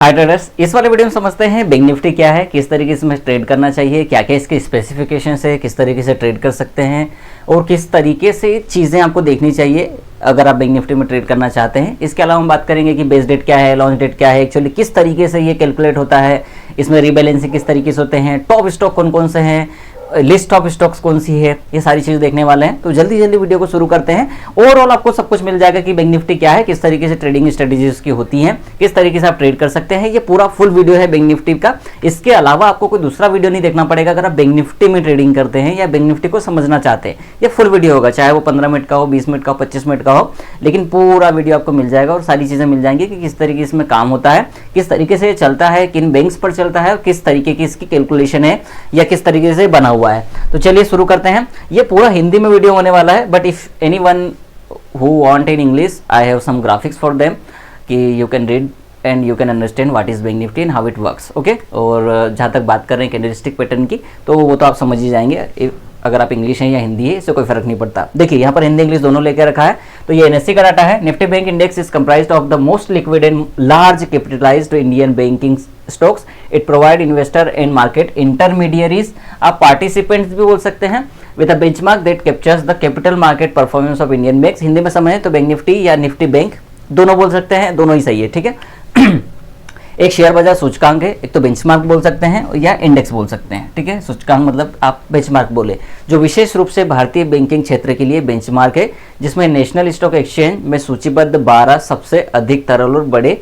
हाय traders, इस वाले video में समझते हैं बैंक निफ्टी क्या है, किस तरीके से हमें ट्रेड करना चाहिए, क्या क्या इसके स्पेसिफिकेशन है, किस तरीके से ट्रेड कर सकते हैं और किस तरीके से चीज़ें आपको देखनी चाहिए अगर आप बैंक निफ्टी में ट्रेड करना चाहते हैं। इसके अलावा हम बात करेंगे कि बेस डेट क्या है, लॉन्च डेट क्या है, एक्चुअली किस तरीके से ये कैलकुलेट होता है, इसमें रीबैलेंसिंग किस तरीके से होते हैं, टॉप स्टॉक कौन कौन से हैं, लिस्ट ऑफ स्टॉक्स कौन सी है, ये सारी चीज़ देखने वाले हैं। तो जल्दी जल्दी वीडियो को शुरू करते हैं। ओवरऑल आपको सब कुछ मिल जाएगा कि बैंक निफ्टी क्या है, किस तरीके से ट्रेडिंग स्ट्रेटेजीज की होती हैं, किस तरीके से आप ट्रेड कर सकते हैं। ये पूरा फुल वीडियो है बैंक निफ्टी का। इसके अलावा आपको कोई दूसरा वीडियो नहीं देखना पड़ेगा अगर आप बैंक निफ्टी में ट्रेडिंग करते हैं या बैंक निफ्टी को समझना चाहते हैं। ये फुल वीडियो होगा, चाहे वो 15 मिनट का हो, 20 मिनट का हो, 25 मिनट का हो, लेकिन पूरा वीडियो आपको मिल जाएगा और सारी चीज़ें मिल जाएंगी कि किस तरीके से काम होता है, किस तरीके से चलता है, किन बैंक्स पर चलता है और किस तरीके की इसकी कैलकुलेशन है या किस तरीके से बना हुआ है। तो चलिए शुरू करते हैं। ये पूरा हिंदी में वीडियो होने वाला है, but if anyone who want in English I have some graphics for them कि you can read and you can understand what is Bank Nifty and how it works. Okay, और जहाँ तक बात कर रहे हैं कैंडलस्टिक पैटर्न की, तो वो तो आप समझ ही जाएंगे अगर आप इंग्लिश हैं या हिंदी है, इससे कोई फर्क नहीं पड़ता। देखिए यहाँ पर हिंदी इंग्लिश दोनों लेकर रखा है। तो ये एनएससी का डाटा है। Nifty bank index is comprised of the most liquid and large capitalised Indian banking stocks. It provide investor and market intermediaries, आप पार्टिसिपेंट्स भी बोल सकते हैं, with a benchmark that captures the capital market performance of Indian banks. Hindi में समझे तो bank Nifty या Nifty bank दोनों बोल सकते हैं, दोनों ही सही है, ठीक है। एक शेयर बाजार सूचकांक है, एक तो बेंचमार्क बोल सकते हैं या इंडेक्स बोल सकते हैं, ठीक है। सूचकांक मतलब आप बेंचमार्क बोले, जो विशेष रूप से भारतीय बैंकिंग क्षेत्र के लिए बेंचमार्क है, जिसमें नेशनल स्टॉक एक्सचेंज में सूचीबद्ध 12 सबसे अधिक तरल और बड़े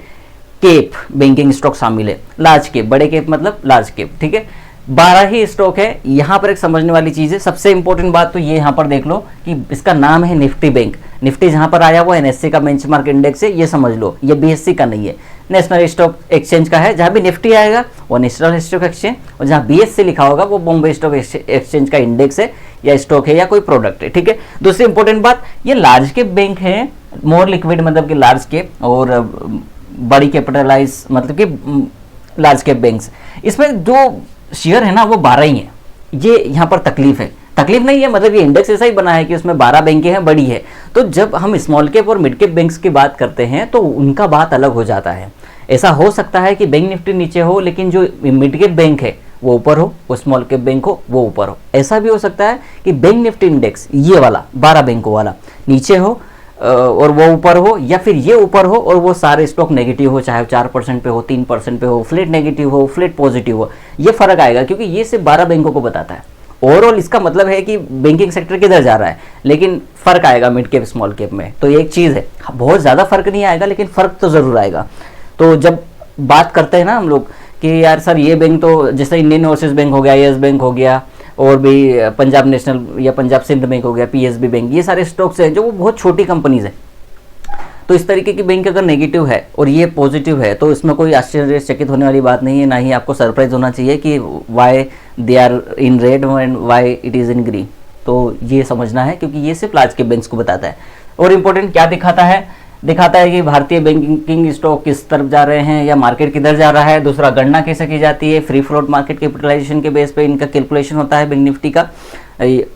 केप बैंकिंग स्टॉक शामिल है। लार्ज केप, बड़े केप मतलब लार्ज केप, ठीक है। 12 ही स्टॉक है। यहाँ पर एक समझने वाली चीज़ है, सबसे इंपॉर्टेंट बात तो ये यहाँ पर देख लो कि इसका नाम है निफ्टी बैंक। निफ्टी जहाँ पर आया वो एनएससी का बेंचमार्क इंडेक्स है, ये समझ लो। ये बीएससी का नहीं है, नेशनल स्टॉक एक्सचेंज का है। जहाँ भी निफ्टी आएगा वो नेशनल स्टॉक एक्सचेंज, और जहाँ बीएससी लिखा होगा वो बॉम्बे स्टॉक एक्सचेंज का इंडेक्स है या स्टॉक है या कोई प्रोडक्ट है, ठीक है। दूसरी इंपॉर्टेंट बात, ये लार्ज केप बैंक है, मोर लिक्विड मतलब कि लार्ज केप, और बड़ी कैपिटलाइज मतलब कि लार्ज कैप बैंक्स। इसमें जो शेयर है ना वो 12 ही है। ये यहाँ पर तकलीफ है, तकलीफ नहीं है, मतलब ये इंडेक्स ऐसा ही बना है कि उसमें 12 बैंकें हैं, बड़ी है। तो जब हम स्मॉल कैप और मिड कैप बैंक्स की बात करते हैं तो उनका बात अलग हो जाता है। ऐसा हो सकता है कि बैंक निफ्टी नीचे हो लेकिन जो मिड कैप बैंक है वो ऊपर हो, वो स्मॉल कैप बैंक हो वो ऊपर हो। ऐसा भी हो सकता है कि बैंक निफ्टी इंडेक्स ये वाला 12 बैंकों वाला नीचे हो और वो ऊपर हो, या फिर ये ऊपर हो और वो सारे स्टॉक नेगेटिव हो, चाहे 4% पे हो, 3% पे हो, फ्लैट नेगेटिव हो, फ्लैट पॉजिटिव हो। ये फर्क आएगा क्योंकि ये सिर्फ 12 बैंकों को बताता है। ओवरऑल इसका मतलब है कि बैंकिंग सेक्टर किधर जा रहा है, लेकिन फर्क आएगा मिड कैप स्मॉल कैप में। तो एक चीज़ है, बहुत ज़्यादा फर्क नहीं आएगा लेकिन फर्क तो ज़रूर आएगा। तो जब बात करते हैं ना हम लोग कि यार सर ये बैंक तो जैसे इंडियन ओवरसीज बैंक हो गया, येस बैंक हो गया, और भी पंजाब नेशनल या पंजाब सिंध बैंक हो गया, पीएसबी बैंक, ये सारे स्टॉक्स हैं जो वो बहुत छोटी कंपनीज हैं। तो इस तरीके की बैंक अगर नेगेटिव है और ये पॉजिटिव है तो इसमें कोई आश्चर्यचकित होने वाली बात नहीं है, ना ही आपको सरप्राइज होना चाहिए कि why they are in red and why it is in green. तो ये समझना है क्योंकि ये सिर्फ लार्ज कैप बैंक्स को बताता है। और इम्पोर्टेंट क्या दिखाता है, दिखाता है कि भारतीय बैंकिंग स्टॉक किस तरफ जा रहे हैं या मार्केट किधर जा रहा है। दूसरा, गणना कैसे की जाती है, फ्री फ्लोट मार्केट कैपिटलाइजेशन के बेस पे इनका कैलकुलेशन होता है बैंक निफ्टी का,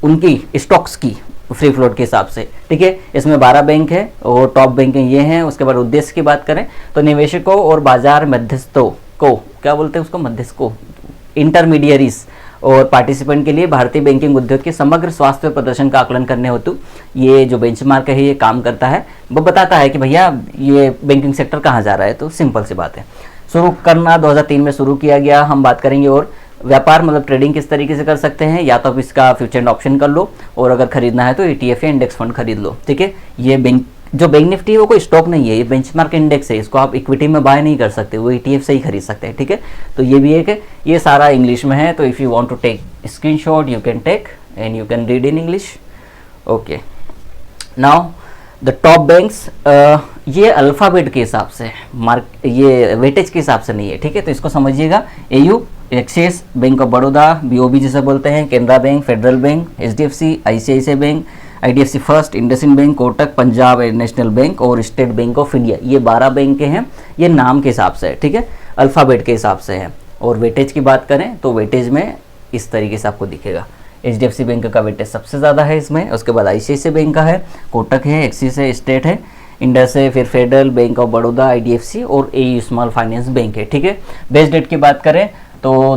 उनकी स्टॉक्स की फ्री फ्लोट के हिसाब से, ठीक है। इसमें 12 बैंक है और टॉप बैंक ये हैं। उसके बाद उद्देश्य की बात करें तो निवेशकों और बाजार मध्यस्थों को, क्या बोलते हैं उसको, मध्यस्थों, इंटरमीडियरीज और पार्टिसिपेंट के लिए भारतीय बैंकिंग उद्योग के समग्र स्वास्थ्य और प्रदर्शन का आकलन करने हेतु ये जो बेंचमार्क है ये काम करता है। वो बताता है कि भैया ये बैंकिंग सेक्टर कहाँ जा रहा है। तो सिंपल सी बात है। शुरू करना 2003 में शुरू किया गया। हम बात करेंगे और व्यापार मतलब ट्रेडिंग किस तरीके से कर सकते हैं, या तो आप इसका फ्यूचर एंड ऑप्शन कर लो, और अगर खरीदना है तो ETF या इंडेक्स फंड खरीद लो, ठीक है। ये बैंक निफ्टी है वो कोई स्टॉक नहीं है, ये बेंचमार्क इंडेक्स है। इसको आप इक्विटी में बाय नहीं कर सकते, वो ETF से ही खरीद सकते हैं, ठीक है। तो ये भी एक है, ये सारा इंग्लिश में है। तो if you want to take screenshot you can take and you can read in English. Okay, now the top banks, ये अल्फ़ाबेट के हिसाब से ये वेटेज के हिसाब से नहीं है, ठीक है। तो इसको समझिएगा। AU axis bank of Baroda, BOB जिसे बोलते हैं, Canara bank, federal bank, HDFC, ICICI bank, IDFC first, IndusInd bank, Kotak, Punjab national bank और स्टेट बैंक ऑफ इंडिया। ये 12 बैंक के हैं। ये नाम के हिसाब से है, ठीक है, अल्फ़ाबेट के हिसाब से है। और वेटेज की बात करें तो वेटेज में इस तरीके से आपको दिखेगा। HDFC बैंक का वेटेज सबसे ज़्यादा है इसमें, उसके बाद ICICI बैंक का है, कोटक है, एक्सिस है, स्टेट है, इंडस है, फिर federal, bank of Baroda, IDFC और AU स्मॉल फाइनेंस बैंक है, ठीक है। बेस्ट डेट की बात करें तो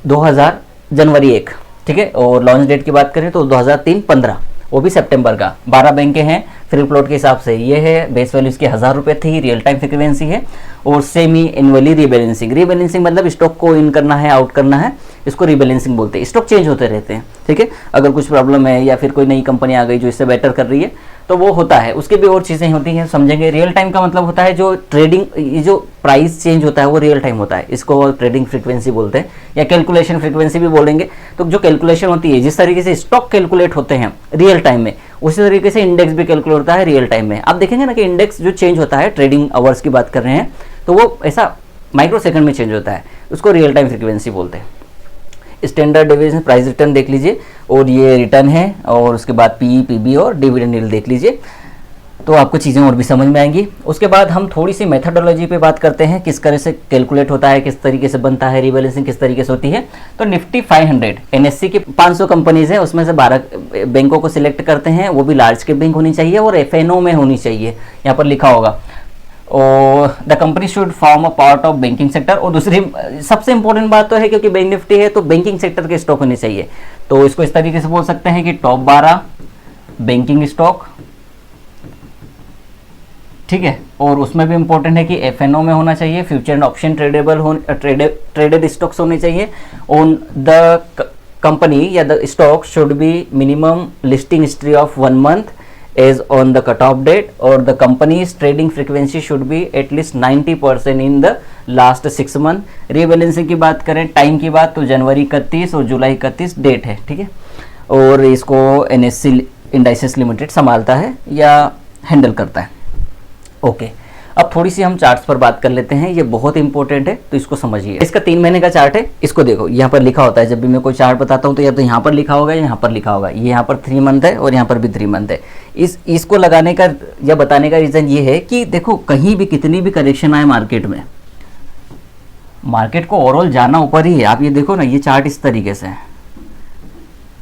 2000 जनवरी 1, ठीक है। और लॉन्च डेट की बात करें तो 2003-15, वो भी सितंबर का। 12 बैंकें हैं फ्री फ्लोट के हिसाब से। ये है बेस वैल्यू इसकी 1000 रुपये थी, रियल टाइम फ्रीक्वेंसी है। और सेमी एनुअली रीबैलेंसिंग, रीबैलेंसिंग मतलब स्टॉक को इन करना है, आउट करना है, इसको रीबैलेंसिंग बोलते हैं। स्टॉक चेंज होते रहते हैं, ठीक है। अगर कुछ प्रॉब्लम है या फिर कोई नई कंपनी आ गई जो इससे बेटर कर रही है तो वो होता है, उसके भी और चीज़ें होती हैं, समझेंगे। रियल टाइम का मतलब होता है जो ट्रेडिंग, ये जो प्राइस चेंज होता है वो रियल टाइम होता है, इसको ट्रेडिंग फ्रीक्वेंसी बोलते हैं या कैलकुलेशन फ्रीक्वेंसी भी बोलेंगे। तो जो कैलकुलेशन होती है, जिस तरीके से स्टॉक कैलकुलेट होते हैं रियल टाइम में, उसी तरीके से इंडेक्स भी कैलकुलेट होता है रियल टाइम में। आप देखेंगे ना कि इंडेक्स जो चेंज होता है, ट्रेडिंग आवर्स की बात कर रहे हैं, तो वो ऐसा माइक्रो सेकंड में चेंज होता है, उसको रियल टाइम फ्रीक्वेंसी बोलते हैं। स्टैंडर्ड डेविएशन प्राइस रिटर्न देख लीजिए, और ये रिटर्न है, और उसके बाद PE, PB और डिविडेंड यील्ड देख लीजिए, तो आपको चीज़ें और भी समझ में आएंगी। उसके बाद हम थोड़ी सी मेथडोलॉजी पे बात करते हैं, किस तरह से कैलकुलेट होता है, किस तरीके से बनता है, रीबैलेंसिंग किस तरीके से होती है। तो निफ्टी 500 NSE की 500 कंपनीज हैं, उसमें से 12 बैंकों को सिलेक्ट करते हैं, वो भी लार्ज कैप बैंक होनी चाहिए और FNO में होनी चाहिए, यहाँ पर लिखा होगा। और the company should form a part of banking sector. और दूसरी सबसे इंपॉर्टेंट बात तो है, क्योंकि बैंक निफ्टी है तो बैंकिंग सेक्टर के स्टॉक होने चाहिए, तो इसको इस तरीके से बोल सकते हैं कि टॉप 12 बैंकिंग स्टॉक, ठीक है। और उसमें भी इंपॉर्टेंट है कि FNO में होना चाहिए, future and option traded stocks होने चाहिए। ऑन द कंपनी या the stock should be minimum listing history of 1 month as on the cutoff date, और the company's trading frequency should be at least 90% in the last 6 month। Rebalancing की बात करें, time की बात, तो जनवरी 31 और जुलाई 31 date है, ठीक है। और इसको NSE इंडाइसेस लिमिटेड संभालता है या हैंडल करता है, ओके। अब थोड़ी सी हम चार्ट्स पर बात कर लेते हैं, ये बहुत इंपॉर्टेंट है, तो इसको समझिए। इसका 3 महीने का चार्ट है, इसको देखो, यहाँ पर लिखा होता है, जब भी मैं कोई चार्ट बताता हूँ तो या तो यहाँ पर लिखा होगा या यहाँ पर लिखा होगा। ये यहाँ पर 3 मंथ है और यहाँ पर भी 3 मंथ है। इसको लगाने का या बताने का रीज़न ये है कि देखो, कहीं भी कितनी भी करेक्शन आए मार्केट में, मार्केट को ओवरऑल जाना ऊपर ही है। आप ये देखो ना, ये चार्ट इस तरीके से है,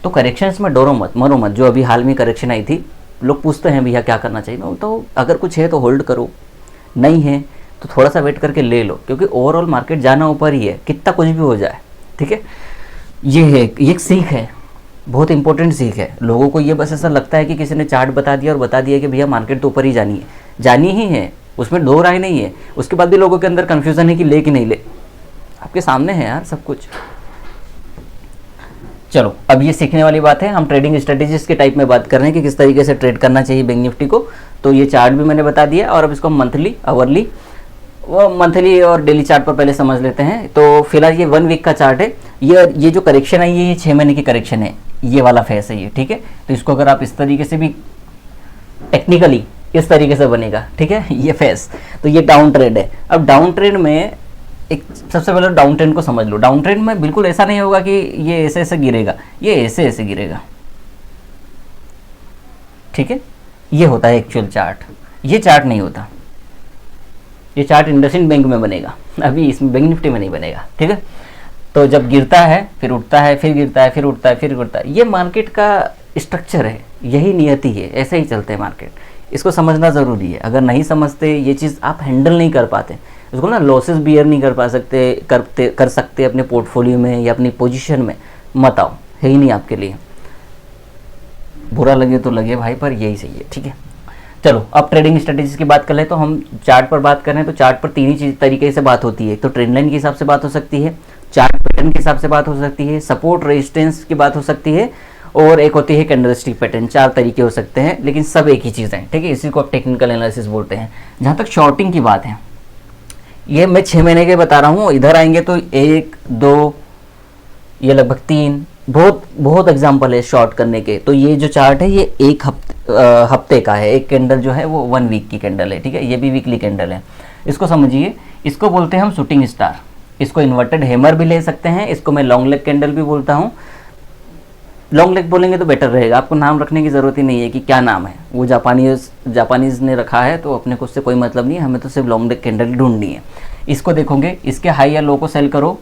तो करेक्शंस में डरो मत, मरो मत। जो अभी हाल में करेक्शन आई थी, लोग पूछते हैं भैया क्या करना चाहिए, तो अगर कुछ है तो होल्ड करो, नहीं है तो थोड़ा सा वेट करके ले लो, क्योंकि ओवरऑल मार्केट जाना ऊपर ही है, कितना कुछ भी हो जाए, ठीक है। ये है, ये एक सीख है, बहुत इंपॉर्टेंट सीख है। लोगों को ये बस ऐसा लगता है कि किसी ने चार्ट बता दिया और बता दिया कि भैया मार्केट तो ऊपर ही जानी ही है, उसमें दो राय नहीं है। उसके बाद भी लोगों के अंदर कन्फ्यूज़न है कि ले कि नहीं ले। आपके सामने है यार सब कुछ। चलो, अब ये सीखने वाली बात है। हम ट्रेडिंग स्ट्रेटेजीज के टाइप में बात कर रहे हैं कि किस तरीके से ट्रेड करना चाहिए बैंक निफ्टी को। तो ये चार्ट भी मैंने बता दिया, और अब इसको मंथली, आवरली, वो मंथली और डेली चार्ट पर पहले समझ लेते हैं। तो फिलहाल ये 1 वीक का चार्ट है। ये जो करेक्शन आई है, ये 6 महीने की करेक्शन है, ये वाला फेस है ये, ठीक है। तो इसको अगर आप इस तरीके से भी टेक्निकली इस तरीके से बनेगा, ठीक है, ये फेस। तो ये डाउन ट्रेंड है। अब डाउन ट्रेंड में एक सबसे पहले डाउन ट्रेंड को समझ लो। डाउन ट्रेंड में बिल्कुल ऐसा नहीं होगा कि ये ऐसे ऐसे गिरेगा, ये ऐसे ऐसे गिरेगा, ठीक है। ये होता है एक्चुअल चार्ट, ये चार्ट नहीं होता। ये चार्ट इंडसइंड बैंक में बनेगा, अभी इसमें बैंक निफ्टी में नहीं बनेगा, ठीक है। तो जब गिरता है फिर उठता है, फिर गिरता है, फिर उठता है, फिर उठता है, ये मार्केट का स्ट्रक्चर है, यही नियति है, ऐसे ही चलते हैं मार्केट। इसको समझना ज़रूरी है। अगर नहीं समझते, ये चीज़ आप हैंडल नहीं कर पाते, उसको ना लॉसेस बियर नहीं कर सकते अपने पोर्टफोलियो में या अपनी पोजीशन में, मत आओ, है ही नहीं आपके लिए। बुरा लगे तो लगे भाई, पर यही सही है, ठीक है। चलो, अब ट्रेडिंग स्ट्रेटेजीज की बात कर ले। तो हम चार्ट पर बात कर रहे हैं, तो चार्ट पर 3 ही तरीके से बात होती है। तो ट्रेंड लाइन के हिसाब से बात हो सकती है, चार्ट पैटर्न के हिसाब से बात हो सकती है, सपोर्ट रेजिस्टेंस की बात हो सकती है, और एक होती है कैंडलस्टिक पैटर्न। 4 तरीके हो सकते हैं, लेकिन सब एक ही चीज़ है, ठीक है। इसी को आप टेक्निकल एनालिसिस बोलते हैं। जहाँ तक शॉर्टिंग की बात है, ये मैं 6 महीने के बता रहा हूँ। इधर आएंगे तो 1, 2, ये लगभग 3, बहुत एग्जाम्पल है शॉर्ट करने के। तो ये जो चार्ट है, ये एक हफ्ते का है। एक कैंडल जो है वो 1 वीक की कैंडल है, ठीक है। ये भी वीकली कैंडल है। इसको समझिए, इसको बोलते हैं हम शूटिंग स्टार। इसको इन्वर्टेड हैमर भी ले सकते हैं, इसको मैं लॉन्ग लेग कैंडल भी बोलता हूँ। लॉन्ग लेग बोलेंगे तो बेटर रहेगा, आपको नाम रखने की ज़रूरत ही नहीं है कि क्या नाम है। वो जापानीज़ ने रखा है, तो अपने को उससे कोई मतलब नहीं है, हमें तो सिर्फ लॉन्ग लेग कैंडल ढूंढनी है। इसको देखोगे, इसके हाई या लो को सेल करो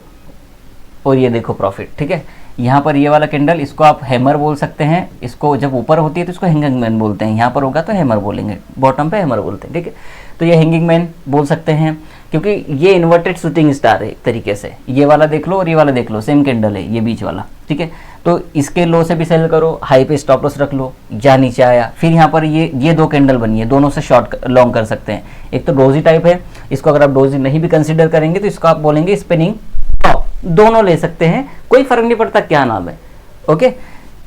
और ये देखो प्रॉफिट, ठीक है। यहाँ पर ये वाला कैंडल, इसको आप हैमर बोल सकते हैं, इसको जब ऊपर होती है तो इसको हैंगिंग मैन बोलते हैं, यहाँ पर होगा तो हैमर बोलेंगे, बॉटम पे हैमर बोलते हैं, ठीक है। तो ये हैंगिंग मैन बोल सकते हैं क्योंकि ये इन्वर्टेड शूटिंग स्टार है एक तरीके से। ये वाला देख लो और ये वाला देख लो, सेम कैंडल है ये बीच वाला, ठीक है। तो इसके लो से भी सेल करो, हाई पे स्टॉप लॉस रख लो, या नीचे आया, फिर यहाँ पर ये दो कैंडल बनी है, दोनों से शॉर्ट लॉन्ग कर सकते हैं। एक तो डोजी टाइप है, इसको अगर आप डोजी नहीं भी कंसिडर करेंगे तो इसको आप बोलेंगे स्पिनिंग टॉप, दोनों ले सकते हैं, कोई फर्क नहीं पड़ता क्या नाम है, ओके।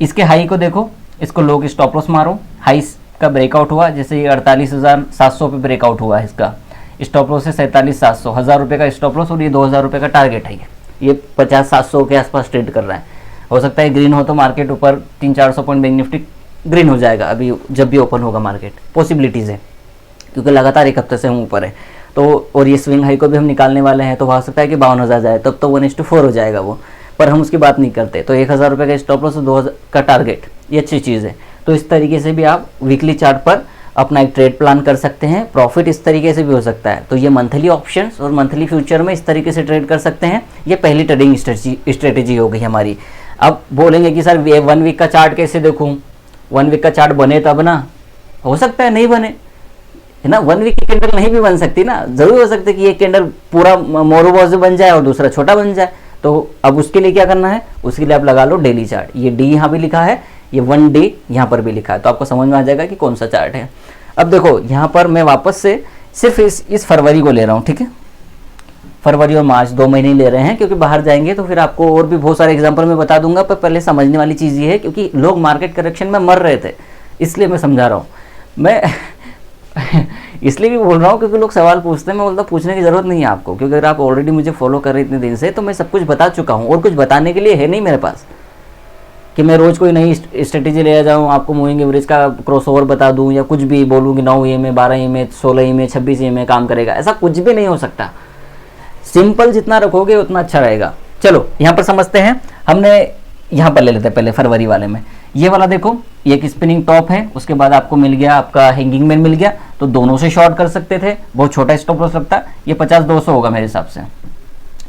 इसके हाई को देखो, इसको लो की स्टॉप लॉस मारो, हाई का ब्रेकआउट हुआ, जैसे ये 48,700 पे ब्रेकआउट हुआ है, इसका स्टॉप लॉस है 47,700, 1000 रुपये का स्टॉप लॉस और ये 2000 रुपये का टारगेट है। ये 50-700 के आसपास ट्रेड कर रहा है। हो सकता है ग्रीन हो तो मार्केट ऊपर 300-400 पॉइंट बैंक निफ्टी ग्रीन हो जाएगा अभी जब भी ओपन होगा मार्केट, पॉसिबिलिटीज़ है क्योंकि लगातार एक हफ्ते से हम ऊपर है। तो और ये स्विंग हाई को भी हम निकालने वाले हैं, तो हो सकता है कि 52,000 जाए, तब तो 1:4 हो जाएगा वो, पर हम उसकी बात नहीं करते। तो 1000 रुपये का स्टॉप लॉस और 2000 का टारगेट, ये अच्छी चीज़ है। तो इस तरीके से भी आप वीकली चार्ट पर अपना एक ट्रेड प्लान कर सकते हैं, प्रॉफिट इस तरीके से भी हो सकता है। तो ये मंथली ऑप्शंस और मंथली फ्यूचर में इस तरीके से ट्रेड कर सकते हैं। ये पहली ट्रेडिंग स्ट्रेटेजी हो गई हमारी। अब बोलेंगे कि सर 1 वीक का चार्ट कैसे देखूं, 1 वीक का चार्ट बने तब ना, हो सकता है नहीं बने, है ना। 1 वीक की कैंडल नहीं भी बन सकती ना, जरूर हो सकता है कि एक कैंडल पूरा मोरोबॉज बन जाए और दूसरा छोटा बन जाए। तो अब उसके लिए क्या करना है, उसके लिए आप लगा लो डेली चार्ट। ये डी यहाँ भी लिखा है, ये 1 डे यहाँ पर भी लिखा है, तो आपको समझ में आ जाएगा कि कौन सा चार्ट है। अब देखो यहाँ पर मैं वापस से सिर्फ इस फरवरी को ले रहा हूँ, ठीक है। फरवरी और मार्च 2 महीने ले रहे हैं क्योंकि बाहर जाएंगे तो फिर आपको और भी बहुत सारे एग्जांपल मैं बता दूंगा, पर पहले समझने वाली चीज़ ये है क्योंकि लोग मार्केट करेक्शन में मर रहे थे, इसलिए मैं समझा रहा हूँ। मैं इसलिए भी बोल रहा हूँ क्योंकि लोग सवाल पूछते हैं, मैं बोलता पूछने की ज़रूरत नहीं है आपको, क्योंकि अगर आप ऑलरेडी मुझे फॉलो कर रहे इतने दिन से तो मैं सब कुछ बता चुका हूँ और कुछ बताने के लिए है नहीं मेरे पास कि मैं रोज़ कोई नई स्ट्रेटेजी ले जाऊँ, आपको मूविंग एवरेज का क्रॉसओवर बता दूँ या कुछ भी बोलूँ कि 9 में 12 में 16 में 26 में काम करेगा, ऐसा कुछ भी नहीं हो सकता। सिंपल जितना रखोगे उतना अच्छा रहेगा। चलो यहाँ पर समझते हैं, हमने यहाँ पर ले लेते हैं पहले फरवरी वाले में। ये वाला देखो, ये एक स्पिनिंग टॉप है, उसके बाद आपको मिल गया आपका हैंगिंग मैन मिल गया, तो दोनों से शॉर्ट कर सकते थे, बहुत छोटा स्टॉप लॉस लगता। ये 50-200 होगा मेरे हिसाब से,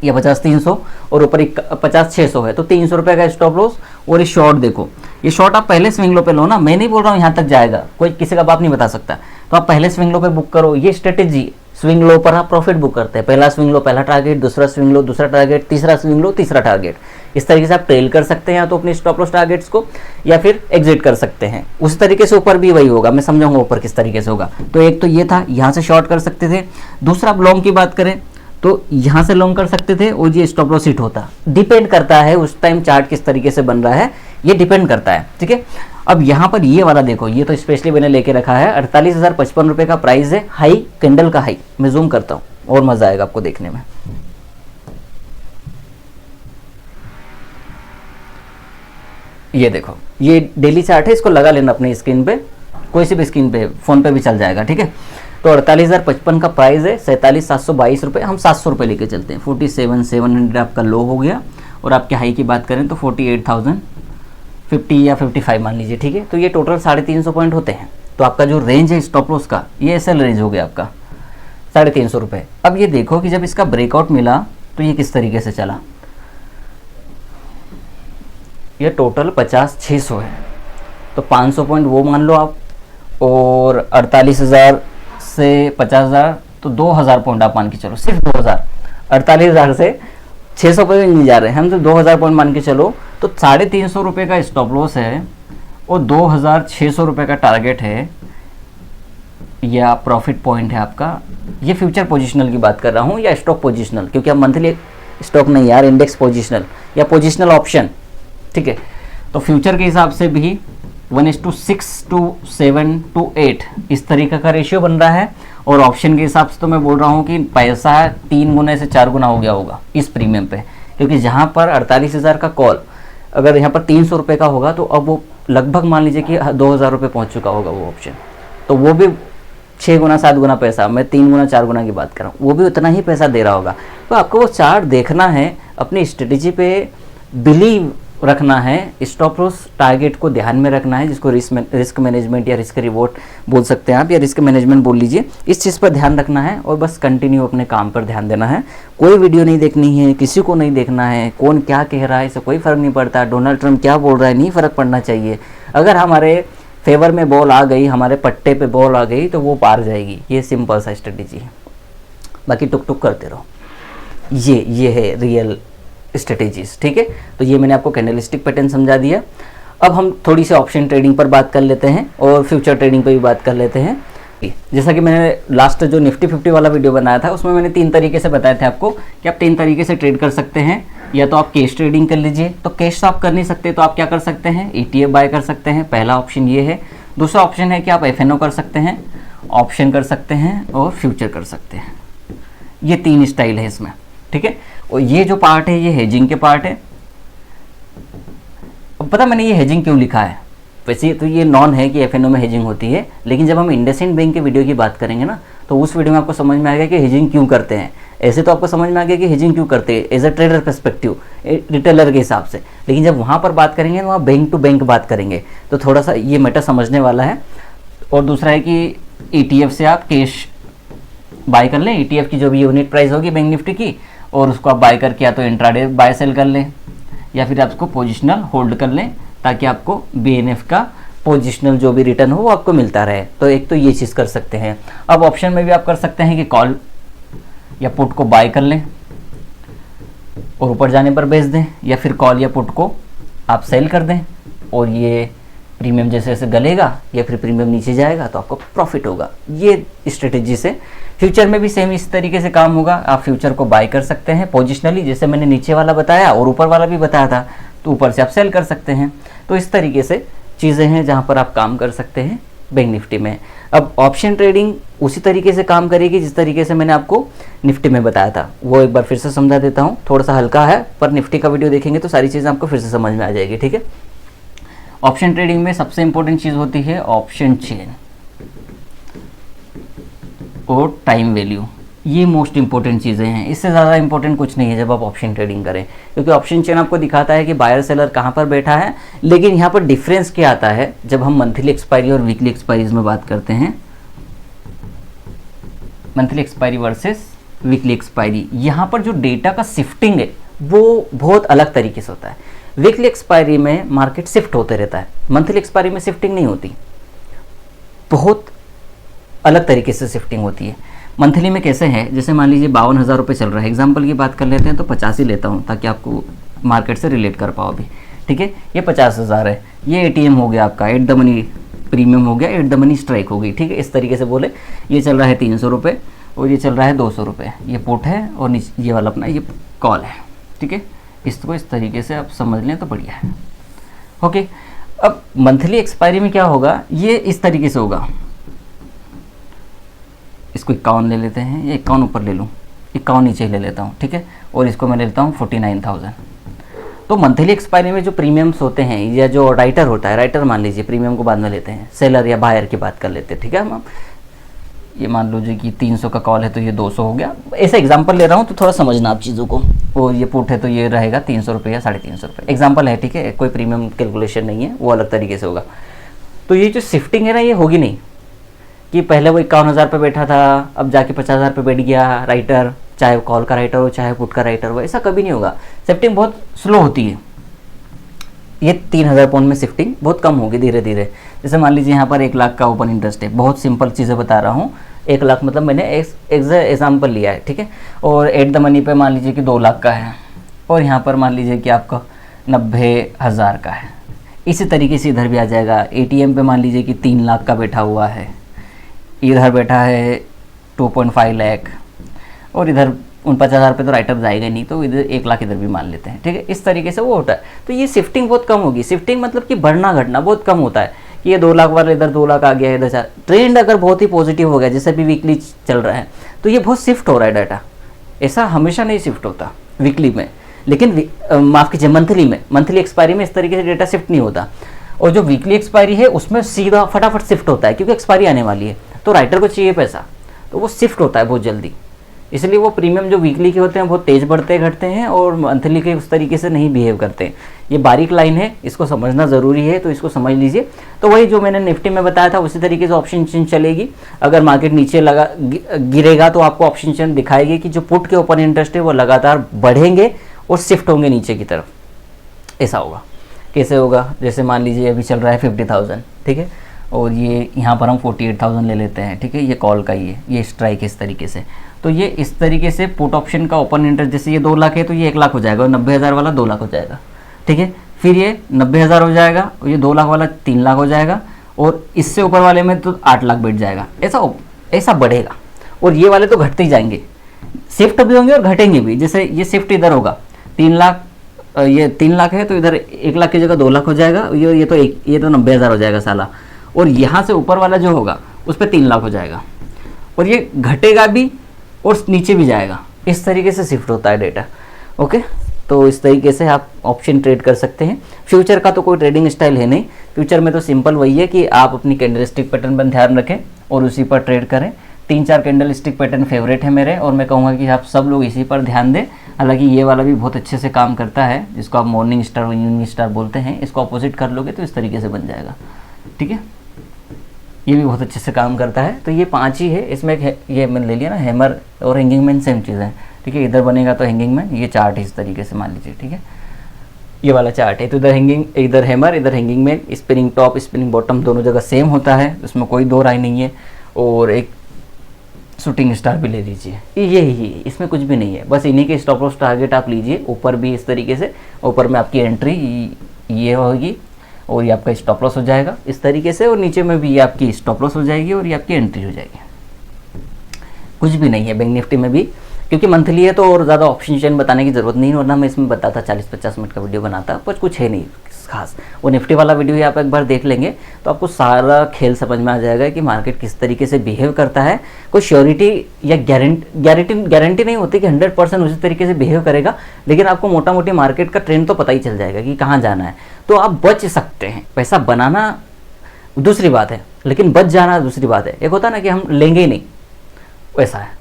ये 50-300 और ऊपर 50-600 है, तो 300 रुपये का स्टॉप लॉस। और ये शॉर्ट देखो, ये शॉर्ट आप पहले स्विंग लो पे लो ना, मैं नहीं बोल रहा हूँ यहाँ तक जाएगा, कोई किसी का बाप नहीं बता सकता, तो आप पहले स्विंग लो पे बुक करो। ये स्ट्रेटेजी स्विंग लो पर आप प्रॉफिट बुक करते हैं, पहला स्विंग लो पहला टारगेट, दूसरा स्विंग लो दूसरा टारगेट, तीसरा स्विंग लो तीसरा टारगेट। इस तरीके से आप ट्रेल कर सकते हैं या तो अपने स्टॉप लॉस टारगेट्स को, या फिर एग्जिट कर सकते हैं। उस तरीके से ऊपर भी वही होगा, मैं समझाऊंगा ऊपर किस तरीके से होगा। तो एक तो ये था, यहाँ से शॉर्ट कर सकते थे। दूसरा आप लॉन्ग की बात करें तो यहाँ से लॉन्ग कर सकते थे और ये स्टॉप लॉस हिट होता, डिपेंड करता है उस टाइम चार्ट किस तरीके से बन रहा है, ये डिपेंड करता है, ठीक है। अब यहाँ पर ये वाला देखो, ये तो स्पेशली मैंने लेके रखा है, 48,055 रुपये का प्राइस है, हाई कैंडल का हाई। मैं जूम करता हूँ और मजा आएगा आपको देखने में। ये देखो, ये डेली चार्ट है, इसको लगा लेना अपनी स्क्रीन पे, कोई सी भी स्क्रीन पे, फोन पे भी चल जाएगा, ठीक है। तो 48,055 का प्राइस है, 47,722 रुपये, हम 700 रुपये लेके चलते हैं। 47,700 आपका लो हो गया, और आपके हाई की बात करें तो 48,050 या 55 मान लीजिए, ठीक है। तो ये टोटल 350 पॉइंट होते हैं। तो आपका जो रेंज है स्टॉप लॉस का, ये एसएल रेंज हो गया आपका 350 रुपये। अब ये देखो कि जब इसका ब्रेकआउट मिला तो ये किस तरीके से चला, ये टोटल 50,600 है, तो 500 पॉइंट वो मान लो आप, और 48,000 से 50,000 तो 2,000 पॉइंट आप मान के चलो, सिर्फ 2,000। 48,000 से 600 पे नहीं जा रहे हैं हम, तो 2,000 पॉइंट मान के चलो, तो 350 रुपये का स्टॉप लॉस है और 2,600 रुपये का टारगेट है, या प्रॉफिट पॉइंट है आपका। ये फ्यूचर पोजिशनल की बात कर रहा हूँ या स्टॉक पोजिशनल, क्योंकि अब मंथली स्टॉक नहीं यार, इंडेक्स पोजिशनल या पोजिशनल ऑप्शन, ठीक है। तो फ्यूचर के हिसाब से भी 1:6:7:8 इस तरीके का रेशियो बन रहा है, और ऑप्शन के हिसाब से तो मैं बोल रहा हूँ कि पैसा 3 गुना से 4 गुना हो गया होगा इस प्रीमियम पे, क्योंकि जहाँ पर 48,000 का कॉल अगर यहाँ पर 300 रुपये का होगा तो अब वो लगभग मान लीजिए कि 2,000 रुपये पहुँच चुका होगा वो ऑप्शन, तो वो भी 6 गुना 7 गुना पैसा, मैं 3 गुना 4 गुना की बात कर रहा हूँ, वो भी उतना ही पैसा दे रहा होगा। तो आपको वो चार्ट देखना है, अपनी स्ट्रेटेजी पे बिलीव रखना है, स्टॉप लॉस टारगेट को ध्यान में रखना है, जिसको रिस्क मैनेजमेंट या रिस्क रिवॉर्ड बोल सकते हैं आप, या रिस्क मैनेजमेंट बोल लीजिए। इस चीज़ पर ध्यान रखना है और बस कंटिन्यू अपने काम पर ध्यान देना है। कोई वीडियो नहीं देखनी है, किसी को नहीं देखना है, कौन क्या कह रहा है इससे कोई फ़र्क नहीं पड़ता, डोनाल्ड ट्रंप क्या बोल रहा है नहीं फ़र्क पड़ना चाहिए। अगर हमारे फेवर में बॉल आ गई, हमारे पट्टे पे बॉल आ गई तो वो पार जाएगी। ये सिंपल सा स्ट्रेटेजी है, बाकी टुक टुक करते रहो। ये है रियल स्ट्रेटेजीज, ठीक है। तो ये मैंने आपको कैंडलस्टिक पैटर्न समझा दिया। अब हम थोड़ी सी ऑप्शन ट्रेडिंग पर बात कर लेते हैं और फ्यूचर ट्रेडिंग पर भी बात कर लेते हैं। जैसा कि मैंने लास्ट जो निफ्टी 50 वाला वीडियो बनाया था उसमें मैंने 3 तरीके से बताए थे आपको कि आप 3 तरीके से ट्रेड कर सकते हैं। या तो आप कैश ट्रेडिंग कर लीजिए, तो कैश तो आप कर नहीं सकते तो आप क्या कर सकते हैं, ETF बाय कर सकते हैं। पहला ऑप्शन ये है। दूसरा ऑप्शन है कि आप FNO कर सकते हैं, ऑप्शन कर सकते हैं और फ्यूचर कर सकते हैं। ये 3 स्टाइल है इसमें, ठीक है। और ये जो पार्ट है ये हेजिंग के पार्ट है। अब पता मैंने ये हेजिंग क्यों लिखा है, वैसे तो ये नॉन है कि FNO में हेजिंग होती है, लेकिन जब हम इंडसइंड बैंक के वीडियो की बात करेंगे ना तो उस वीडियो में आपको समझ में आएगा कि हेजिंग क्यों करते हैं। ऐसे तो आपको समझ में आ गया कि हेजिंग क्यों करते हैं as a trader perspective, retailer के हिसाब से, लेकिन जब वहाँ पर बात करेंगे वहाँ बैंक टू बैंक बात करेंगे तो थोड़ा सा ये मैटर समझने वाला है। और दूसरा है कि ETF से आप कैश बाय कर लें, ETF की जो भी यूनिट प्राइस होगी बैंक निफ्टी की, और उसको आप बाय करके या तो इंट्राडे बाय सेल कर लें या फिर आप उसको पोजिशनल होल्ड कर लें ताकि आपको BNF का पोजिशनल जो भी रिटर्न हो वो आपको मिलता रहे। तो एक तो ये चीज़ कर सकते हैं। अब ऑप्शन में भी आप कर सकते हैं कि कॉल या पुट को बाय कर लें और ऊपर जाने पर बेच दें, या फिर कॉल या पुट को आप सेल कर दें और ये प्रीमियम जैसे जैसे गलेगा या फिर प्रीमियम नीचे जाएगा तो आपको प्रॉफिट होगा। ये स्ट्रेटेजी से फ्यूचर में भी सेम इस तरीके से काम होगा। आप फ्यूचर को बाय कर सकते हैं पोजिशनली, जैसे मैंने नीचे वाला बताया और ऊपर वाला भी बताया था, तो ऊपर से आप सेल कर सकते हैं। तो इस तरीके से चीज़ें हैं जहाँ पर आप काम कर सकते हैं बैंक निफ्टी में। अब ऑप्शन ट्रेडिंग उसी तरीके से काम करेगी जिस तरीके से मैंने आपको निफ्टी में बताया था, वो एक बार फिर से समझा देता हूँ। थोड़ा सा हल्का है पर निफ्टी का वीडियो देखेंगे तो सारी चीज़ें आपको फिर से समझ में आ जाएगी, ठीक है। ऑप्शन ट्रेडिंग में सबसे इंपॉर्टेंट चीज़ होती है ऑप्शन चेन और टाइम वैल्यू। ये मोस्ट इंपॉर्टेंट चीज़ें हैं, इससे ज़्यादा इंपॉर्टेंट कुछ नहीं है जब आप ऑप्शन ट्रेडिंग करें, क्योंकि ऑप्शन चेन आपको दिखाता है कि बायर सेलर कहाँ पर बैठा है। लेकिन यहाँ पर डिफरेंस क्या आता है जब हम मंथली एक्सपायरी और वीकली एक्सपायरीज में बात करते हैं, monthly expiry versus weekly expiry, यहाँ पर जो डेटा का शिफ्टिंग है वो बहुत अलग तरीके से होता है। वीकली एक्सपायरी में मार्केट शिफ्ट होते रहता है, मंथली एक्सपायरी में शिफ्टिंग नहीं होती, बहुत अलग तरीके से शिफ्टिंग होती है। मंथली में कैसे है, जैसे मान लीजिए 52,000 रुपये चल रहा है, एग्जाम्पल की बात कर लेते हैं तो 50 ही लेता हूँ ताकि आपको मार्केट से रिलेट कर पाओ अभी, ठीक है। ये 50,000 है, ये ATM हो गया आपका, एट द मनी प्रीमियम हो गया, एट द मनी स्ट्राइक हो गई, ठीक है। इस तरीके से बोले ये चल रहा है 300 रुपये और ये चल रहा है 200 रुपये, ये पुट है और ये वाला अपना ये कॉल है, ठीक है। इसको इस तरीके से आप समझ लें तो बढ़िया है, ओके। अब मंथली एक्सपायरी में क्या होगा, ये इस तरीके से होगा, इसको 51 ले लेते हैं, ये 51 ऊपर ले लूँ, 51 नीचे ले लेता हूँ, ठीक है। और इसको मैं ले लेता हूँ 49,000। तो मंथली एक्सपायरी में जो प्रीमियम्स होते हैं या जो राइटर होता है, राइटर मान लीजिए प्रीमियम को बाद में लेते हैं, सेलर या बायर की बात कर लेते हैं, ठीक है। हम ये मान लीजिए कि 300 का कॉल है तो ये 200 हो गया, ऐसे एग्जांपल ले रहा हूँ तो थोड़ा समझना आप चीज़ों को। और ये पुट है तो ये रहेगा 300 रुपये या 350 रुपये, एग्जांपल है, ठीक है, कोई प्रीमियम कैलकुलेशन नहीं है, वो अलग तरीके से होगा। तो ये जो शिफ्टिंग है ना ये होगी नहीं कि पहले वो 51,000 पे बैठा था अब जाके 50,000 पे बैठ गया राइटर, चाहे वो कॉल का राइटर हो चाहे पुट का राइटर हो, ऐसा कभी नहीं होगा। शिफ्टिंग बहुत स्लो होती है, ये 3,000 पॉइंट में शिफ्टिंग बहुत कम होगी धीरे धीरे। जैसे मान लीजिए यहाँ पर 1 लाख का ओपन इंटरेस्ट है, बहुत सिंपल चीज़ें बता रहा हूँ, 1 लाख मतलब मैंने एग्जाम्पल लिया है, ठीक है। और एट द मनी पे मान लीजिए कि 2 लाख का है और यहाँ पर मान लीजिए कि आपका 90,000 का है। इसी तरीके से इधर भी आ जाएगा। ATM पे मान लीजिए कि 3 लाख का बैठा हुआ है, इधर बैठा है 2.5 लाख और इधर 49,000 पे तो राइटर जाएगा नहीं, तो इधर 1 लाख इधर भी मान लेते हैं, ठीक है। इस तरीके से वो होता है। तो ये शिफ्टिंग बहुत कम होगी। शिफ्टिंग मतलब कि बढ़ना घटना बहुत कम होता है कि ये 2 लाख वाला इधर 2 लाख आ गया, इधर 4। ट्रेंड अगर बहुत ही पॉजिटिव हो गया जैसे भी वीकली चल रहा है तो ये बहुत शिफ्ट हो रहा है डाटा, ऐसा हमेशा नहीं शिफ्ट होता वीकली में, लेकिन माफ़ कीजिए मंथली में, मंथली एक्सपायरी में इस तरीके से डेटा शिफ्ट नहीं होता। और जो वीकली एक्सपायरी है उसमें सीधा फटाफट शिफ्ट होता है क्योंकि एक्सपायरी आने वाली है तो राइटर को चाहिए पैसा, तो वो शिफ्ट होता है बहुत जल्दी, इसलिए वो प्रीमियम जो वीकली के होते हैं बहुत तेज़ बढ़ते घटते हैं और मंथली के उस तरीके से नहीं बिहेव करते हैं। ये बारीक लाइन है, इसको समझना ज़रूरी है, तो इसको समझ लीजिए। तो वही जो मैंने निफ्टी में बताया था उसी तरीके से ऑप्शन चेन चलेगी। अगर मार्केट नीचे लगा गिरेगा तो आपको ऑप्शन चेन दिखाएगी कि जो पुट के ओपन इंटरेस्ट है वो लगातार बढ़ेंगे और शिफ्ट होंगे नीचे की तरफ। ऐसा होगा। कैसे होगा? जैसे मान लीजिए अभी चल रहा है 50,000, ठीक है, और ये यहाँ पर हम 48,000 ले लेते हैं, ठीक है, ये कॉल का ही है, ये स्ट्राइक है इस तरीके से। तो ये इस तरीके से पुट ऑप्शन का ओपन इंटरेस्ट, जैसे ये 2 लाख है तो ये 1 लाख हो जाएगा और 90,000 वाला 2 लाख हो जाएगा, ठीक है। फिर ये 90,000 हो जाएगा और ये 2 लाख वाला 3 लाख हो जाएगा और इससे ऊपर वाले में तो 8 लाख बैठ जाएगा। ऐसा बढ़ेगा और ये वाले तो घटते ही जाएंगे, शिफ्ट भी होंगे और घटेंगे भी। जैसे ये शिफ्ट इधर होगा 3 लाख, ये 3 लाख है तो इधर 1 लाख की जगह 2 लाख हो जाएगा, ये तो 90,000 हो जाएगा साला। और यहाँ से ऊपर वाला जो होगा उस पर 3 लाख हो जाएगा और ये घटेगा भी और नीचे भी जाएगा। इस तरीके से शिफ्ट होता है डेटा। ओके, तो इस तरीके से आप ऑप्शन ट्रेड कर सकते हैं। फ्यूचर का तो कोई ट्रेडिंग स्टाइल है नहीं। फ्यूचर में तो सिंपल वही है कि आप अपनी कैंडलस्टिक पैटर्न पर ध्यान रखें और उसी पर ट्रेड करें। 3-4 कैंडलस्टिक पैटर्न फेवरेट है मेरे और मैं कहूँगा कि आप सब लोग इसी पर ध्यान दें। हालांकि ये वाला भी बहुत अच्छे से काम करता है, जिसको आप मॉर्निंग स्टार और इवनिंग स्टार बोलते हैं। इसको अपोजिट कर लोगे तो इस तरीके से बन जाएगा, ठीक है। ये भी बहुत अच्छे से काम करता है। तो ये 5 ही है। इसमें ये मैंने ले लिया ना, हैमर और हैंगिंग मैन सेम चीज़ है, ठीक है। इधर बनेगा तो हैंगिंग मैन, ये चार्ट है इस तरीके से मान लीजिए, ठीक है। ये वाला चार्ट है तो इधर हैंगिंग, इधर हैमर, इधर hanging man, spinning top spinning bottom दोनों जगह सेम होता है, उसमें कोई दो राय नहीं है। और एक शूटिंग स्टार भी ले लीजिए, यही इसमें कुछ भी नहीं है, बस इन्हीं के स्टॉप लॉस टारगेट आप लीजिए। ऊपर भी इस तरीके से, ऊपर में आपकी एंट्री ये होगी और ये आपका स्टॉप लॉस हो जाएगा इस तरीके से, और नीचे में भी ये आपकी स्टॉप लॉस हो जाएगी और ये आपकी एंट्री हो जाएगी। कुछ भी नहीं है बैंक निफ्टी में भी, क्योंकि मंथली है तो और ज़्यादा ऑप्शन चेन बताने की ज़रूरत नहीं है, वरना मैं इसमें बताता 40-50 मिनट का वीडियो बनाता, पर कुछ है नहीं खास। वो निफ्टी वाला वीडियो ही आप एक बार देख लेंगे तो आपको सारा खेल समझ में आ जाएगा कि मार्केट किस तरीके से बिहेव करता है। कोई श्योरिटी या गारंटी नहीं होती कि 100% उसी तरीके से बिहेव करेगा, लेकिन आपको मोटा मोटी मार्केट का ट्रेंड तो पता ही चल जाएगा कि कहाँ जाना है, तो आप बच सकते हैं। पैसा बनाना दूसरी बात है, लेकिन बच जाना दूसरी बात है। एक होता है ना कि हम लेंगे ही नहीं, वैसा है।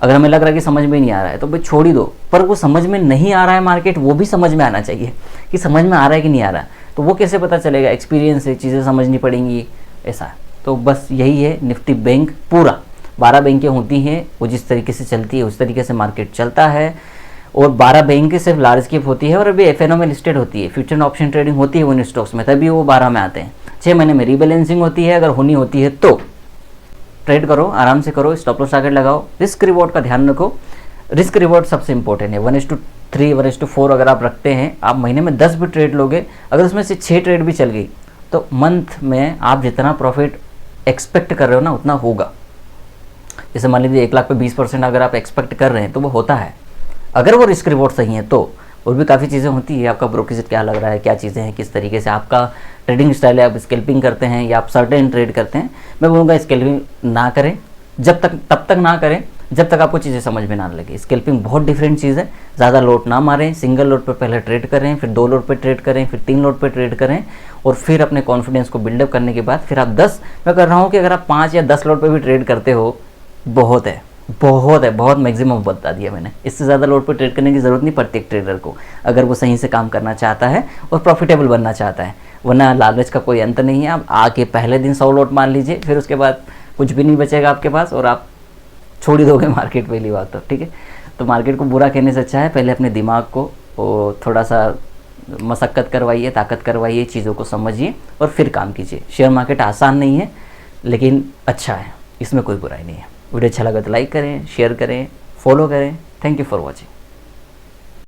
अगर हमें लग रहा है कि समझ में नहीं आ रहा है तो भाई छोड़ ही दो, पर वो समझ में नहीं आ रहा है मार्केट, वो भी समझ में आना चाहिए कि समझ में आ रहा है कि नहीं आ रहा है। तो वो कैसे पता चलेगा? एक्सपीरियंस से चीज़ें समझनी पड़ेंगी, ऐसा है। तो बस यही है, निफ्टी बैंक पूरा 12 बैंकें होती हैं, वो जिस तरीके से चलती है उस तरीके से मार्केट चलता है। और 12 बैंक सिर्फ लार्ज कैप होती है और अभी एफएनओ में लिस्टेड होती है, फ्यूचर एंड ऑप्शन ट्रेडिंग होती है उन स्टॉक्स में, तभी वो 12 में आते हैं। 6 महीने में रीबैलेंसिंग होती है, अगर होनी होती है तो ट्रेड करो, आराम से करो, स्टॉप लॉस टारगेट लगाओ, रिस्क रिवॉर्ड का ध्यान रखो। रिस्क रिवॉर्ड सबसे इंपॉर्टेंट है। 1:3 1:4 अगर आप रखते हैं, आप महीने में 10 भी ट्रेड लोगे, अगर उसमें से 6 ट्रेड भी चल गई तो मंथ में आप जितना प्रॉफिट एक्सपेक्ट कर रहे हो ना उतना होगा। जैसे मान लीजिए 1 लाख पे 20% अगर आप एक्सपेक्ट कर रहे हैं तो वो होता है, अगर वो रिस्क रिवॉर्ड सही है तो। और भी काफ़ी चीज़ें होती है, आपका ब्रोकरेज क्या लग रहा है, क्या चीज़ें हैं, किस तरीके से आपका ट्रेडिंग स्टाइल है, आप स्कैल्पिंग करते हैं या आप सर्टेन ट्रेड करते हैं। मैं बोलूँगा स्कैल्पिंग ना करें, तब तक ना करें जब तक आपको चीज़ें समझ में ना लगे। स्कैल्पिंग बहुत डिफरेंट चीज़ है, ज़्यादा लोड ना मारें, सिंगल लोड पर पहले ट्रेड करें, फिर 2 लोड पर ट्रेड करें, फिर 3 लोड पर ट्रेड करें, और फिर अपने कॉन्फिडेंस को बिल्डअप करने के बाद फिर आप 10, मैं कर रहा हूँ कि अगर आप 5 या 10 लोड पर भी ट्रेड करते हो बहुत है, बहुत मैक्सिमम बता दिया मैंने। इससे ज़्यादा लोड पर ट्रेड करने की ज़रूरत नहीं पड़ती एक ट्रेडर को, अगर वो सही से काम करना चाहता है और प्रॉफिटेबल बनना चाहता है। वरना लालच का कोई अंत नहीं है। आप आके पहले दिन 100 लोड मान लीजिए, फिर उसके बाद कुछ भी नहीं बचेगा आपके पास और आप छोड़ ही दोगे मार्केट, पहली बात तो, ठीक है। तो मार्केट को बुरा कहने से अच्छा है पहले अपने दिमाग को थोड़ा सा मशक्क़त करवाइए, ताकत करवाइए, चीज़ों को समझिए और फिर काम कीजिए। शेयर मार्केट आसान नहीं है लेकिन अच्छा है, इसमें कोई बुराई नहीं है। वीडियो अच्छा लगा तो लाइक करें, शेयर करें, फॉलो करें। Thank you for watching.